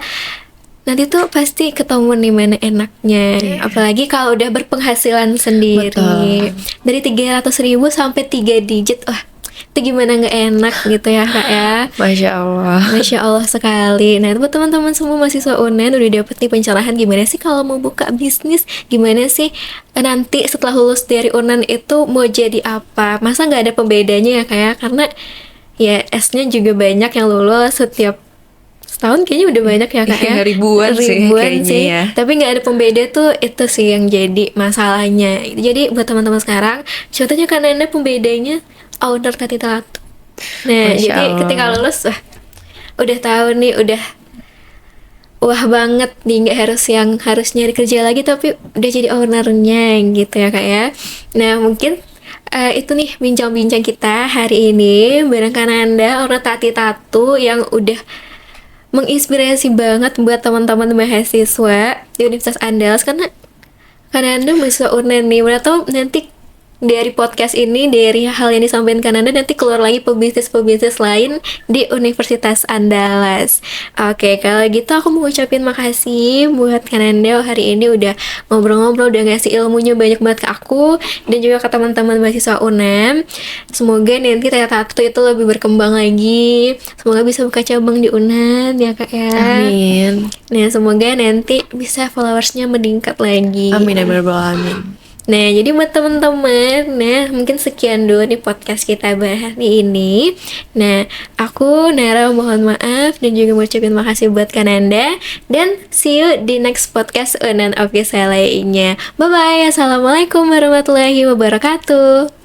A: Nanti tuh pasti ketemu nih mana enaknya. Apalagi kalau udah berpenghasilan sendiri.
B: Betul.
A: Dari 300.000 sampai 3 digit. Wah, itu gimana nggak enak gitu ya Kak ya.
B: Masya Allah.
A: Masya Allah sekali. Nah, buat teman-teman semua mahasiswa UNEN udah dapet nih pencerahan gimana sih kalau mau buka bisnis, gimana sih nanti setelah lulus dari UNEN itu mau jadi apa. Masa nggak ada pembedanya ya kayak, karena ya S-nya juga banyak yang lulus setiap setahun, kayaknya udah banyak ya Kak ya.
B: Ribuan sih kayaknya ya.
A: Tapi nggak ada pembeda tuh, itu sih yang jadi masalahnya. Jadi buat teman-teman sekarang, contohnya kan ada pembedanya owner Tati Tato. Nah,
B: Masya
A: jadi
B: Allah.
A: ketika lulus udah tahu nih, udah wah banget nih, nggak harus nyari kerja lagi, tapi udah jadi ownernya gitu ya Kak ya. Nah, mungkin itu nih bincang-bincang kita hari ini bareng Kananda, owner Tati Tato yang udah menginspirasi banget buat teman-teman mahasiswa di Universitas Andalas, karena Anda mahasiswa UNAN nih. Mana tahu nanti dari podcast ini, dari hal yang disampaikan Kananda, nanti keluar lagi pebisnis-pebisnis lain di Universitas Andalas. Oke, kalau gitu aku mau ucapin makasih buat Kananda hari ini udah ngobrol-ngobrol, udah ngasih ilmunya banyak banget ke aku dan juga ke teman-teman mahasiswa UNAM. Semoga nanti Tattoo itu lebih berkembang lagi. Semoga bisa buka cabang di UNAM ya Kak ya.
B: Amin.
A: Nah, semoga nanti bisa followersnya meningkat lagi.
B: Amin, amin.
A: Nah, jadi buat teman-teman, nah mungkin sekian dulu nih podcast kita hari ini. Nah, aku Nara mohon maaf dan juga mau ucapin makasih buat Kananda, dan see you di next podcast Unan Official lainnya. Bye bye. Assalamualaikum warahmatullahi wabarakatuh.